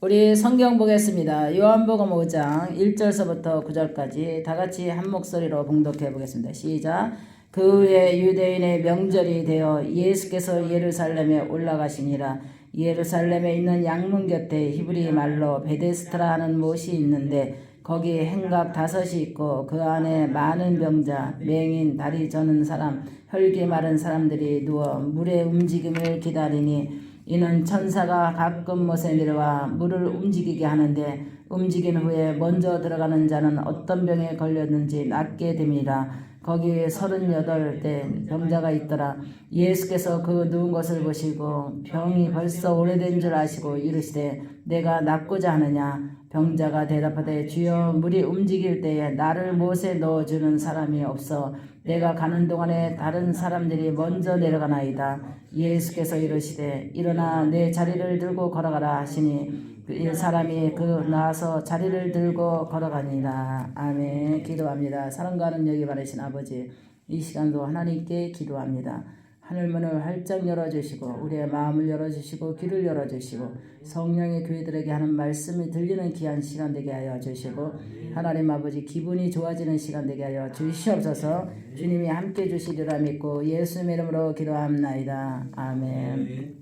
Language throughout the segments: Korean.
우리 성경 보겠습니다. 요한복음 5장 1절서부터 9절까지 다 같이 한 목소리로 봉독해 보겠습니다. 시작. 그 후에 유대인의 명절이 되어 예수께서 예루살렘에 올라가시니라. 예루살렘에 있는 양문 곁에 히브리 말로 베데스트라 하는 못이 있는데 거기 행각 5이 있고 그 안에 많은 병자, 맹인, 다리 저는 사람, 혈기 마른 사람들이 누워 물의 움직임을 기다리니 이는 천사가 가끔 못에 내려와 물을 움직이게 하는데 움직인 후에 먼저 들어가는 자는 어떤 병에 걸렸는지 낫게 됨이라. 거기에 38대 병자가 있더라. 예수께서 그 누운 것을 보시고 병이 벌써 오래된 줄 아시고 이르시되 내가 낫고자 하느냐. 병자가 대답하되 주여 물이 움직일 때에 나를 못에 넣어주는 사람이 없어 내가 가는 동안에 다른 사람들이 먼저 내려가나이다. 예수께서 이르시되 일어나 내 자리를 들고 걸어가라 하시니 이 사람이 나와서 자리를 들고 걸어가니라. 아멘. 기도합니다. 사랑과 능력이 많으신 아버지, 이 시간도 하나님께 기도합니다. 하늘문을 활짝 열어주시고 우리의 마음을 열어주시고 귀를 열어주시고 성령의 교회들에게 하는 말씀이 들리는 귀한 시간 되게 하여 주시고 하나님 아버지 기분이 좋아지는 시간 되게 하여 주시옵소서. 주님이 함께 주시리라 믿고 예수님의 이름으로 기도합나이다. 아멘.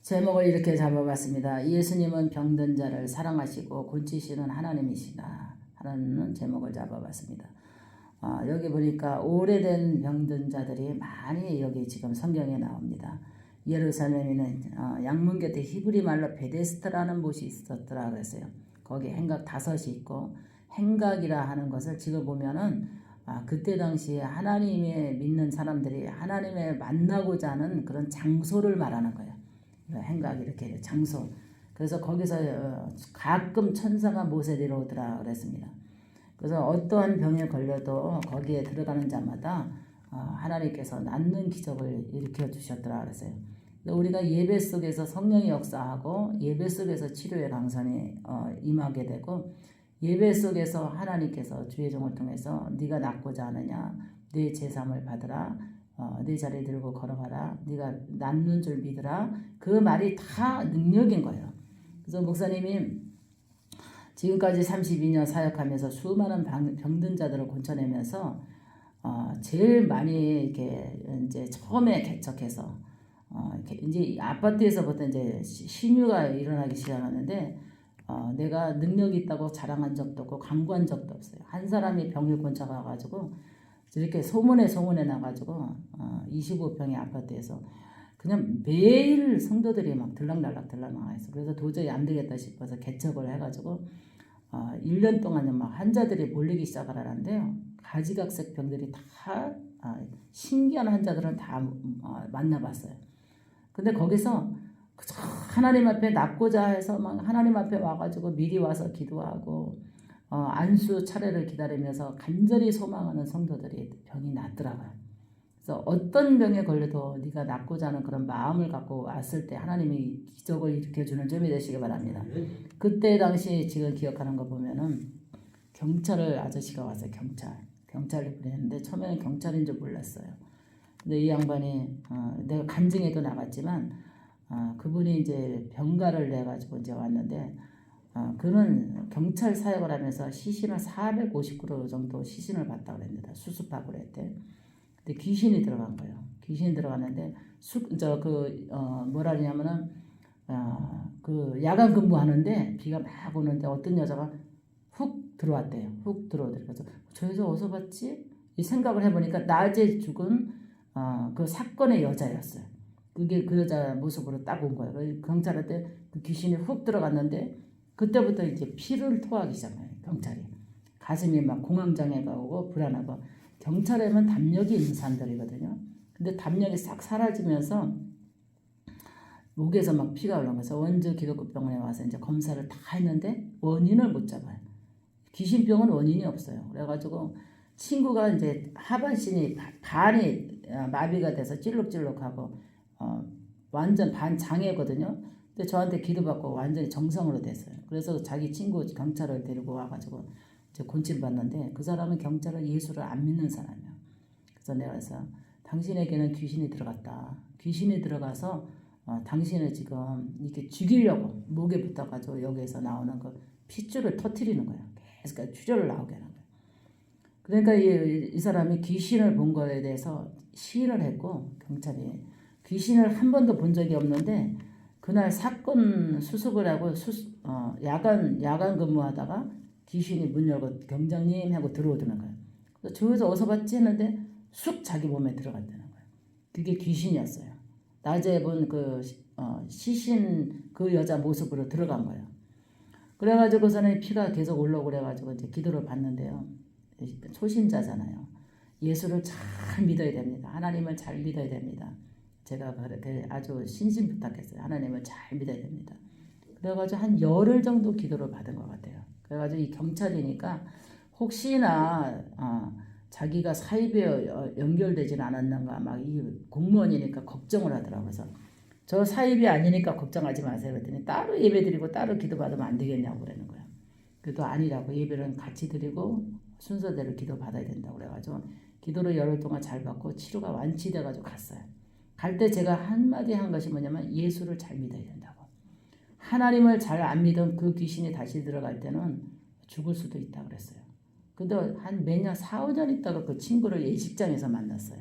제목을 이렇게 잡아봤습니다. 예수님은 병든 자를 사랑하시고 고치시는 하나님이시다 하는 제목을 잡아봤습니다. 여기 보니까 오래된 병든 자들이 많이 여기 지금 성경에 나옵니다. 예루살렘에는 양문 곁에 히브리 말로 베데스트라는 곳이 있었더라 그랬어요. 거기 행각 5이 있고 행각이라 하는 것을 지금 보면은 그때 당시에 하나님의 믿는 사람들이 하나님을 만나고자 하는 그런 장소를 말하는 거예요. 행각 이렇게 장소. 그래서 거기서 가끔 천사가 못에 내려오더라 그랬습니다. 그래서 어떠한 병에 걸려도 거기에 들어가는 자마다 하나님께서 낫는 기적을 일으켜 주셨더라 그랬어요. 우리가 예배 속에서 성령이 역사하고 예배 속에서 치료의 강선이 임하게 되고 예배 속에서 하나님께서 주의 종을 통해서 네가 낫고자 하느냐, 네 제삼을 받으라, 네 자리 들고 걸어가라, 네가 낫는 줄 믿으라. 그 말이 다 능력인 거예요. 그래서 목사님이 지금까지 32년 사역하면서 수많은 병든 자들을 고쳐내면서 제일 많이 이렇게 이제 처음에 개척해서 이제 아파트에서부터 이제 신유가 일어나기 시작하는데 내가 능력이 있다고 자랑한 적도 없고 강구한 적도 없어요. 한 사람이 병을 고쳐가가지고 이렇게 소문에 나가지고 25평의 아파트에서 그냥 매일 성도들이 막 들락날락 했어. 그래서 도저히 안 되겠다 싶어서 개척을 해가지고 1년 동안은 막 환자들이 몰리기 시작을 하는데요. 가지각색 병들이 다 신기한 환자들은 다 만나봤어요. 근데 거기서 하나님 앞에 낫고자 해서 막 하나님 앞에 와가지고 미리 와서 기도하고 안수 차례를 기다리면서 간절히 소망하는 성도들이 병이 낫더라고요. 그래서 어떤 병에 걸려도 네가 낫고자 하는 그런 마음을 갖고 왔을 때 하나님이 기적을 일으켜주는 점이 되시기 바랍니다. 그때 당시 지금 기억하는 거 보면은 경찰을 아저씨가 왔어요. 경찰이 그랬는데 처음에는 경찰인 줄 몰랐어요. 근데 이 양반이 내가 간증에도 나갔지만 그분이 이제 병가를 내가지고 이제 왔는데 그는 경찰 사역을 하면서 시신을 450그루 정도 시신을 봤다 그랬습니다. 수습하고 그랬대. 근데 귀신이 들어간 거예요. 귀신이 들어갔는데 뭐라 그러냐면은 그 야간 근무하는데 비가 막 오는데 어떤 여자가 훅 들어왔대요. 훅 들어오더래요. 그래서 저 여자 어디서 봤지? 이 생각을 해보니까 낮에 죽은 그 사건의 여자였어요. 그게 그 여자 모습으로 딱 온 거예요. 경찰한테 그 귀신이 훅 들어갔는데 그때부터 이제 피를 토하기 시작해요. 경찰이 가슴이 막 공황장애가 오고 불안하고 경찰에는 담력이 있는 사람들이거든요. 근데 담력이 싹 사라지면서 목에서 막 피가 올라오면서 원주 기독교병원에 와서 이제 검사를 다 했는데 원인을 못 잡아요. 귀신병은 원인이 없어요. 그래가지고 친구가 이제 하반신이 반이 마비가 돼서 찔룩찔룩하고 완전 반장애거든요. 근데 저한테 기도받고 완전히 정상으로 됐어요. 그래서 자기 친구 경찰을 데리고 와가지고 이제 곤침받는데 그 사람은 경찰을 예수를 안 믿는 사람이야. 그래서 내가 그래서 당신에게는 귀신이 들어갔다. 귀신이 들어가서 당신을 지금 이렇게 죽이려고 목에 붙어가지고 여기에서 나오는 그 핏줄을 터뜨리는 거예요. 계속 출혈을 나오게 하는 거예요. 그러니까 이 사람이 귀신을 본 거에 대해서 시인을 했고 경찰이 귀신을 한 번도 본 적이 없는데 그날 사건 수습을 하고 야간 근무하다가 귀신이 문 열고 경장님 하고 들어오더는 거예요. 그래서 저기서 어서 봤지 했는데 쑥 자기 몸에 들어갔다는 거예요. 그게 귀신이었어요. 낮에 본 그 시신 그 여자 모습으로 들어간 거예요. 그래가지고서는 피가 계속 올라오고 그래가지고 이제 기도를 받는데요. 초신자잖아요. 예수를 잘 믿어야 됩니다. 하나님을 잘 믿어야 됩니다. 제가 그렇게 아주 신신부탁했어요. 하나님을 잘 믿어야 됩니다. 그래가지고 한 열흘 정도 기도를 받은 것 같아요. 그래가지고 이 경찰이니까 혹시나 자기가 사입에 연결되진 않았는가 막 이 공무원이니까 걱정을 하더라고요. 그래서 저 사입이 아니니까 걱정하지 마세요. 그랬더니 따로 예배 드리고 따로 기도 받으면 안 되겠냐고 그러는 거예요. 그래도 아니라고 예배는 같이 드리고 순서대로 기도 받아야 된다고 그래가지고 기도를 열흘 동안 잘 받고 치료가 완치돼가지고 갔어요. 갈 때 제가 한마디 한 것이 뭐냐면 예수를 잘 믿어야 된다고. 하나님을 잘 안 믿은 그 귀신이 다시 들어갈 때는 죽을 수도 있다 그랬어요. 근데 한 몇 년, 4, 5년 있다가 그 친구를 예식장에서 만났어요.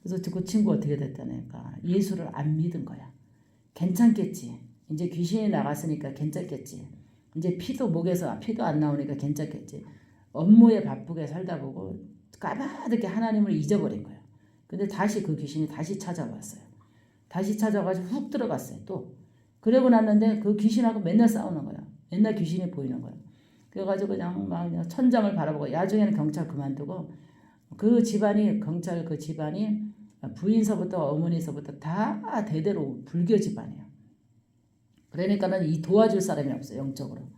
그래서 그 친구 어떻게 됐다니까 예수를 안 믿은 거야. 괜찮겠지. 이제 귀신이 나갔으니까 괜찮겠지. 이제 목에서 피도 안 나오니까 괜찮겠지. 업무에 바쁘게 살다 보고 까마득히 하나님을 잊어버린 거예요. 근데 다시 그 귀신이 다시 찾아왔어요. 다시 찾아가지고 훅 들어갔어요. 또. 그러고 났는데 그 귀신하고 맨날 싸우는 거예요. 맨날 귀신이 보이는 거예요. 그래가지고 그냥 천장을 바라보고 야중에는 경찰 그만두고 그 집안이 경찰 그 집안이 부인서부터 어머니서부터 다 대대로 불교 집안이에요. 그러니까는 이 도와줄 사람이 없어요. 영적으로.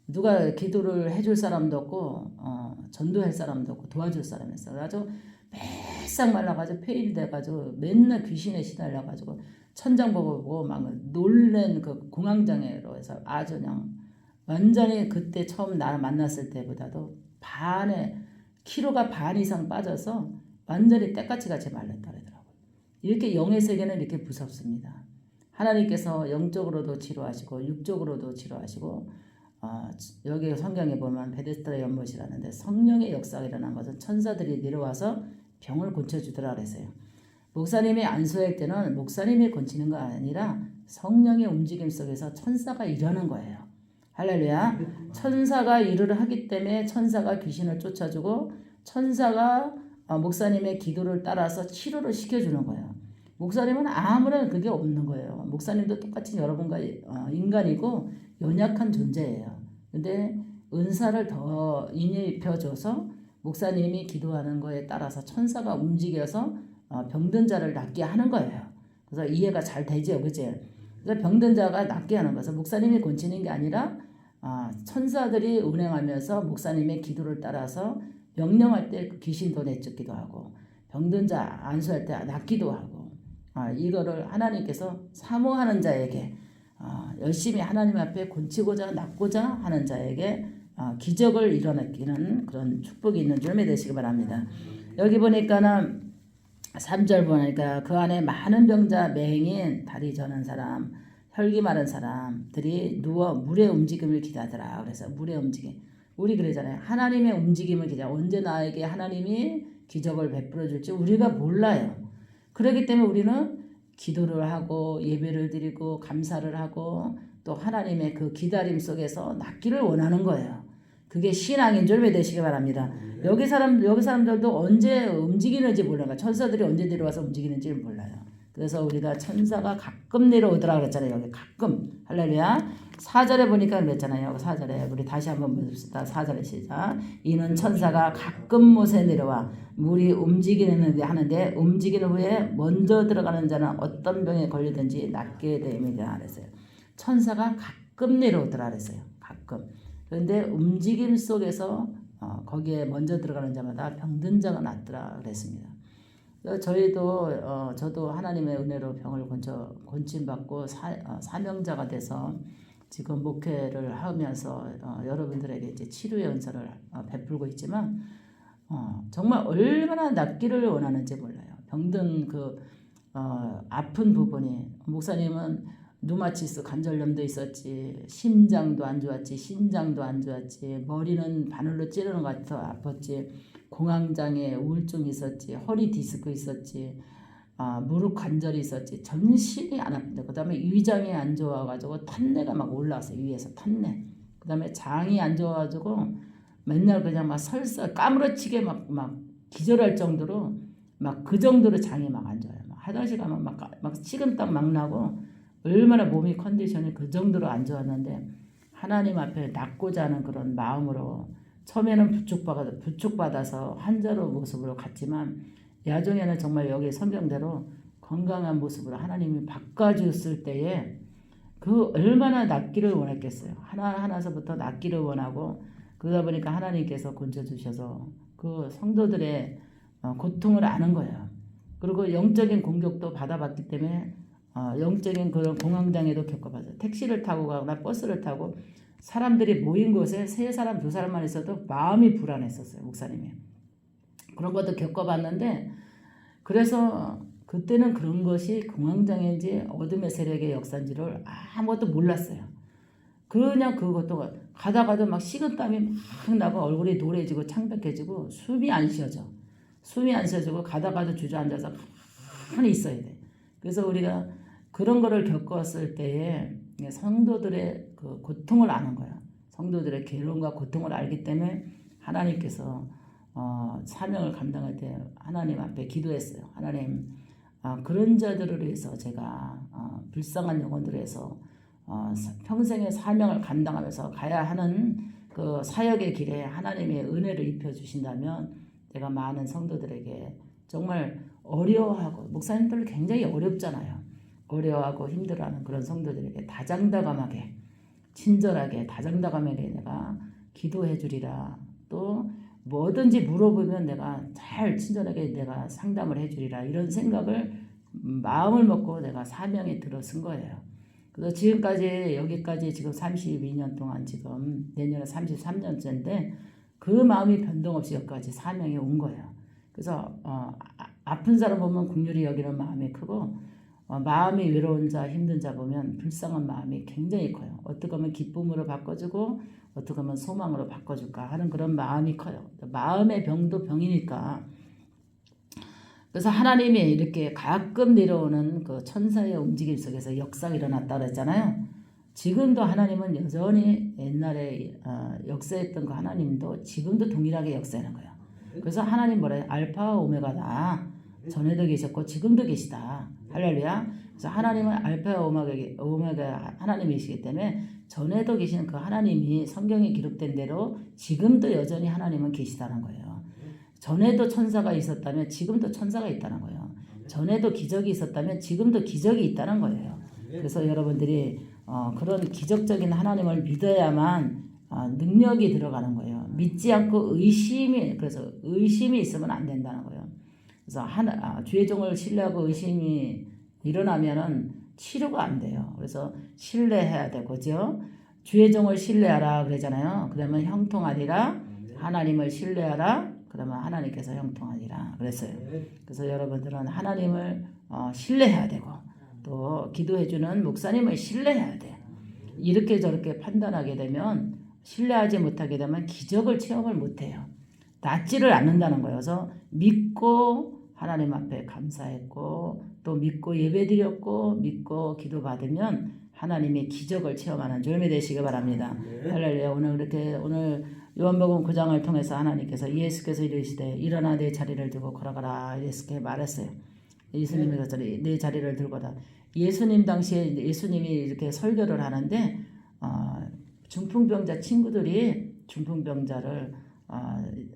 누가 기도를 해줄 사람도 없고 전도할 사람도 없고 도와줄 사람이 없어요. 그래가지고 매싹 말라가지고 폐일돼가지고 맨날 귀신에 시달려가지고 천장 보고 막 놀란 그 공황장애로 해서 아주 그냥 완전히 그때 처음 나 만났을 때보다도 키로가 반 이상 빠져서 완전히 때까지 같이 말랐다 그러더라고요. 이렇게 영의 세계는 이렇게 무섭습니다. 하나님께서 영적으로도 치료하시고 육적으로도 치료하시고 여기 성경에 보면 베데스다 연못이라는데 성령의 역사가 일어난 것은 천사들이 내려와서 병을 고쳐주더라 그랬어요. 목사님이 안수할 때는 목사님이 고치는 거 아니라 성령의 움직임 속에서 천사가 일하는 거예요. 할렐루야. 천사가 일을 하기 때문에 천사가 귀신을 쫓아주고 천사가 목사님의 기도를 따라서 치료를 시켜주는 거예요. 목사님은 아무런 그게 없는 거예요. 목사님도 똑같이 여러분과 인간이고 연약한 존재예요. 근데 은사를 더 입혀줘서 목사님이 기도하는 거에 따라서 천사가 움직여서 병든 자를 낫게 하는 거예요. 그래서 이해가 잘 되죠. 그치? 그래서 병든 자가 낫게 하는 거죠. 목사님이 고치는 게 아니라 천사들이 운행하면서 목사님의 기도를 따라서 명령할 때 귀신도 내쫓기도 하고 병든 자 안수할 때 낫기도 하고 이거를 하나님께서 사모하는 자에게 열심히 하나님 앞에 고치고자 낫고자 하는 자에게 기적을 일어나기는 그런 축복이 있는 줄 믿으시기 바랍니다. 여기 보니까는 3절 보니까 그 안에 많은 병자, 맹인, 다리 저는 사람, 혈기 마른 사람들이 누워 물의 움직임을 기다더라. 그래서 물의 움직임. 우리 그러잖아요. 하나님의 움직임을 기다. 언제 나에게 하나님이 기적을 베풀어 줄지 우리가 몰라요. 그렇기 때문에 우리는 기도를 하고 예배를 드리고 감사를 하고 또 하나님의 그 기다림 속에서 낫기를 원하는 거예요. 그게 신앙인 줄 믿으시기 바랍니다. 여기 사람들도 언제 움직이는지 몰라요. 천사들이 언제 내려와서 움직이는지 몰라요. 그래서 우리가 천사가 가끔 내려오더라 그랬잖아요. 여기 가끔. 할렐루야. 4절에 보니까 그랬잖아요. 4절에 우리 다시 한번 봅시다. 4절에 시작. 이는 천사가 가끔 못에 내려와 물이 움직이는데 하는데 움직이는 후에 먼저 들어가는 자는 어떤 병에 걸리든지 낫게 됩니다. 그랬어요. 천사가 가끔 내려오더라 그랬어요. 가끔. 그런데 움직임 속에서 거기에 먼저 들어가는 자마다 병든 자가 낫더라 그랬습니다. 저도 하나님의 은혜로 병을 권침받고 사명자가 돼서 지금 목회를 하면서 여러분들에게 이제 치료의 은사를 베풀고 있지만 정말 얼마나 낫기를 원하는지 몰라요. 병든 아픈 부분이 목사님은 누마치스 관절염도 있었지, 심장도 안 좋았지, 신장도 안 좋았지, 머리는 바늘로 찌르는 것 같아 아팠지, 공황장애 우울증이 있었지, 허리 디스크 있었지, 무릎 관절이 있었지, 전신이 안 아픈데 그 다음에 위장이 안 좋아가지고 탄내가 막 올라왔어요. 위에서 탄내. 그 다음에 장이 안 좋아가지고 맨날 그냥 막 설사 까무러치게 막 기절할 정도로 막 그 정도로 장이 막 안 좋아요. 막 화장실 가면 막 식은땀 막 나고 얼마나 몸이 컨디션이 그 정도로 안 좋았는데 하나님 앞에 낫고자 하는 그런 마음으로 처음에는 부축받아서 환자로 모습으로 갔지만 야종에는 정말 여기 성경대로 건강한 모습으로 하나님이 바꿔주었을 때에 그 얼마나 낫기를 원했겠어요. 하나서부터 낫기를 원하고 그러다 보니까 하나님께서 건져주셔서 그 성도들의 고통을 아는 거예요. 그리고 영적인 공격도 받아봤기 때문에 영적인 그런 공황장애도 겪어봤어요. 택시를 타고 가거나 버스를 타고 사람들이 모인 곳에 3사람 2사람만 있어도 마음이 불안했었어요. 목사님이. 그런 것도 겪어봤는데 그래서 그때는 그런 것이 공황장애인지 어둠의 세력의 역사인지를 아무것도 몰랐어요. 그냥 그것도 가다가도 막 식은땀이 막 나고 얼굴이 노래지고 창백해지고 숨이 안 쉬어지고 가다가도 주저앉아서 가만히 있어야 돼. 그래서 우리가 그런 거를 겪었을 때에 성도들의 그 고통을 아는 거예요. 성도들의 괴로움과 고통을 알기 때문에 하나님께서 사명을 감당할 때 하나님 앞에 기도했어요. 하나님 그런 자들을 위해서 제가 불쌍한 영혼들을 위해서 평생의 사명을 감당하면서 가야 하는 그 사역의 길에 하나님의 은혜를 입혀주신다면 제가 많은 성도들에게 정말 어려워하고 목사님들 굉장히 어렵잖아요. 어려워하고 힘들어하는 그런 성도들에게 다장다감하게 친절하게 다장다감하게 내가 기도해 주리라. 또 뭐든지 물어보면 내가 잘 친절하게 내가 상담을 해 주리라. 이런 생각을 마음을 먹고 내가 사명에 들어선 거예요. 그래서 지금까지 여기까지 지금 32년 동안 지금 내년에 33년째인데 그 마음이 변동 없이 여기까지 사명에 온 거예요. 그래서 아픈 사람 보면 긍휼히 여기는 마음이 크고 마음이 외로운 자 힘든 자 보면 불쌍한 마음이 굉장히 커요. 어떻게 하면 기쁨으로 바꿔주고 어떻게 하면 소망으로 바꿔줄까 하는 그런 마음이 커요. 마음의 병도 병이니까. 그래서 하나님이 이렇게 가끔 내려오는 그 천사의 움직임 속에서 역사가 일어났다 그랬잖아요. 지금도 하나님은 여전히 옛날에 역사했던 그 하나님도 지금도 동일하게 역사하는 거예요. 그래서 하나님 뭐래요? 알파와 오메가다. 전에도 계셨고 지금도 계시다. 할렐루야. 그래서 하나님은 알파와 오메가 하나님이시기 때문에 전에도 계시는 그 하나님이 성경에 기록된 대로 지금도 여전히 하나님은 계시다는 거예요. 전에도 천사가 있었다면 지금도 천사가 있다는 거예요. 전에도 기적이 있었다면 지금도 기적이 있다는 거예요. 그래서 여러분들이 그런 기적적인 하나님을 믿어야만 능력이 들어가는 거예요. 믿지 않고 그래서 의심이 있으면 안 된다는 거예요. 그래서 주의 종을 신뢰하고 의심이 일어나면은 치료가 안 돼요. 그래서 신뢰해야 되고, 그죠? 주의 종을 신뢰하라 그러잖아요. 그러면 형통하리라. 하나님을 신뢰하라. 그러면 하나님께서 형통하리라 그랬어요. 그래서 여러분들은 하나님을 신뢰해야 되고 또 기도해주는 목사님을 신뢰해야 돼. 이렇게 저렇게 판단하게 되면 신뢰하지 못하게 되면 기적을 체험을 못해요. 낫지를 않는다는 거예요. 그래서 믿고 하나님 앞에 감사했고 또 믿고 예배드렸고 믿고 기도받으면 하나님의 기적을 체험하는 주님이 되시기 바랍니다. 할렐루야. 오늘 요한복음 9장을 통해서 하나님께서 예수께서 이르시되 일어나 내 자리를 들고 걸어가라 이렇게 말했어요. 예수님이 내 자리를 들고다. 예수님 당시에 예수님이 이렇게 설교를 하는데 중풍병자 친구들이 중풍병자를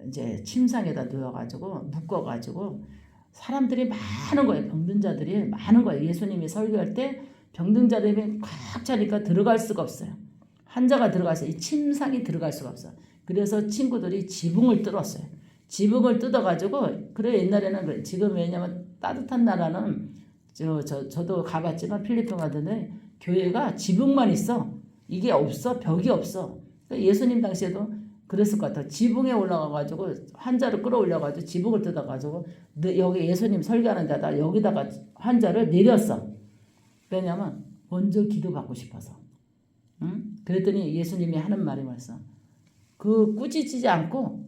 이제 침상에다 누워가지고 묶어가지고 사람들이 많은 거예요. 병든 자들이 많은 거예요. 예수님이 설교할 때 병든 자들이 꽉 차니까 들어갈 수가 없어요. 환자가 들어가서 이 침상이 들어갈 수가 없어요. 그래서 친구들이 지붕을 뜯었어요. 지붕을 뜯어가지고 그래 옛날에는 지금 왜냐면 따뜻한 나라는 저도 가봤지만 필리핀 가던데 교회가 지붕만 있어. 이게 없어. 벽이 없어. 예수님 당시에도 그랬을 것 같아. 지붕에 올라가가지고 환자를 끌어올려가지고 지붕을 뜯어가지고 여기 예수님 설교하는 데다 여기다가 환자를 내렸어. 왜냐면 먼저 기도받고 싶어서. 응? 그랬더니 예수님이 하는 말이 뭐였어? 그 꾸짖지 않고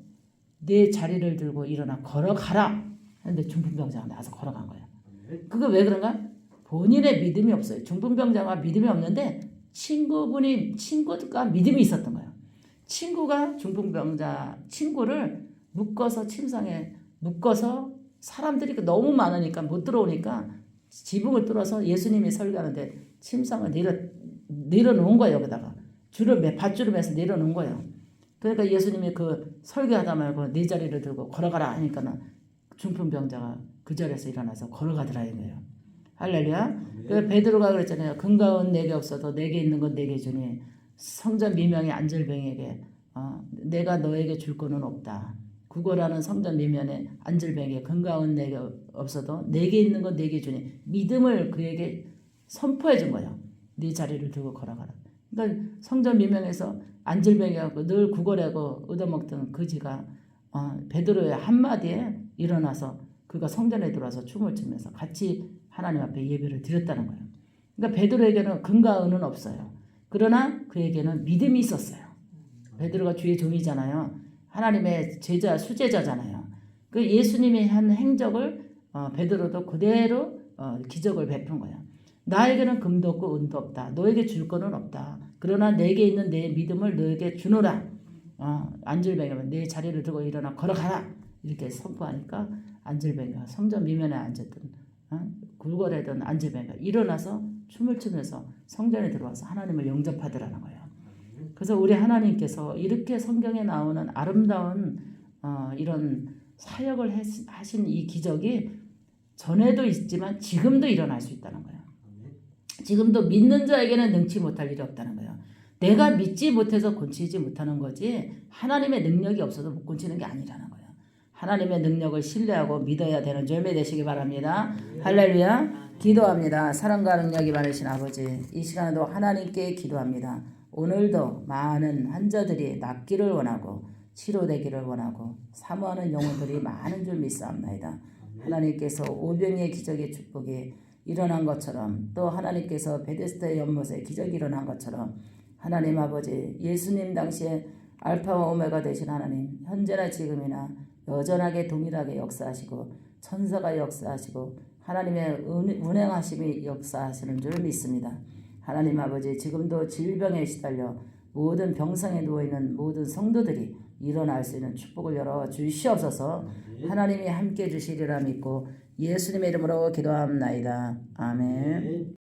내 자리를 들고 일어나 걸어가라. 근데 중풍병자가 나와서 걸어간 거야. 그거 왜 그런가? 본인의 믿음이 없어요. 중풍병자가 믿음이 없는데 친구가 믿음이 있었던 거예요. 친구가 중풍병자 친구를 묶어서 침상에 묶어서 사람들이 너무 많으니까 못 들어오니까 지붕을 뚫어서 예수님이 설교하는데 침상을 내려놓은 거예요. 여기다가 밧줄을 매서 내려놓은 거예요. 그러니까 예수님이 그 설교하다 말고 네 자리를 들고 걸어가라 하니까는 중풍병자가 그 자리에서 일어나서 걸어가더라 이거예요. 할렐루야. 그 베드로가 그랬잖아요. 금가은 내게 없어도 내게 있는 건 내게 주니 성전 미명의 안질뱅에게 내가 너에게 줄 거는 없다. 구걸하는 성전 미면의 안질뱅에 금가은 내게 없어도 내게 있는 건 내게 주니 믿음을 그에게 선포해 준 거예요. 네 자리를 들고 걸어가라. 그러니까 성전 미명에서 안질뱅이하고 늘 구걸하고 얻어먹던 그지가 베드로의 한마디에 일어나서 그가 성전에 들어와서 춤을 추면서 같이 하나님 앞에 예배를 드렸다는 거예요. 그러니까 베드로에게는 금과 은은 없어요. 그러나 그에게는 믿음이 있었어요. 베드로가 주의 종이잖아요. 하나님의 제자, 수제자잖아요. 그 예수님이 한 행적을 베드로도 그대로 기적을 베푼 거예요. 나에게는 금도 없고 은도 없다. 너에게 줄 거는 없다. 그러나 내게 있는 내 믿음을 너에게 주노라. 안질뱅이면 내 자리를 들고 일어나 걸어가라. 이렇게 선포하니까 안질뱅이가 성전 미면에 앉았던 굴거래던 안질뱅이가 일어나서 춤을 추면서 성전에 들어와서 하나님을 영접하더라는 거예요. 그래서 우리 하나님께서 이렇게 성경에 나오는 아름다운 이런 사역을 하신 이 기적이 전에도 있지만 지금도 일어날 수 있다는 거예요. 지금도 믿는 자에게는 능치 못할 일이 없다는 거예요. 내가 믿지 못해서 고치지 못하는 거지 하나님의 능력이 없어서 못 고치는 게 아니라는 거예요. 하나님의 능력을 신뢰하고 믿어야 되는 열매 되시기 바랍니다. 할렐루야. 기도합니다. 사랑과 능력이 많으신 아버지, 이 시간에도 하나님께 기도합니다. 오늘도 많은 환자들이 낫기를 원하고 치료되기를 원하고 사모하는 영혼들이 많은 줄 믿사옵나이다. 하나님께서 오병이의 기적의 축복이 일어난 것처럼 또 하나님께서 베데스다의 연못에 기적이 일어난 것처럼 하나님 아버지 예수님 당시에 알파와 오메가 되신 하나님 현재나 지금이나 여전하게 동일하게 역사하시고 천사가 역사하시고 하나님의 운행하심이 역사하시는 줄 믿습니다. 하나님 아버지 지금도 질병에 시달려 모든 병상에 누워있는 모든 성도들이 일어날 수 있는 축복을 열어 주시옵소서. 하나님이 함께 주시리라 믿고 예수님의 이름으로 기도합나이다. 아멘.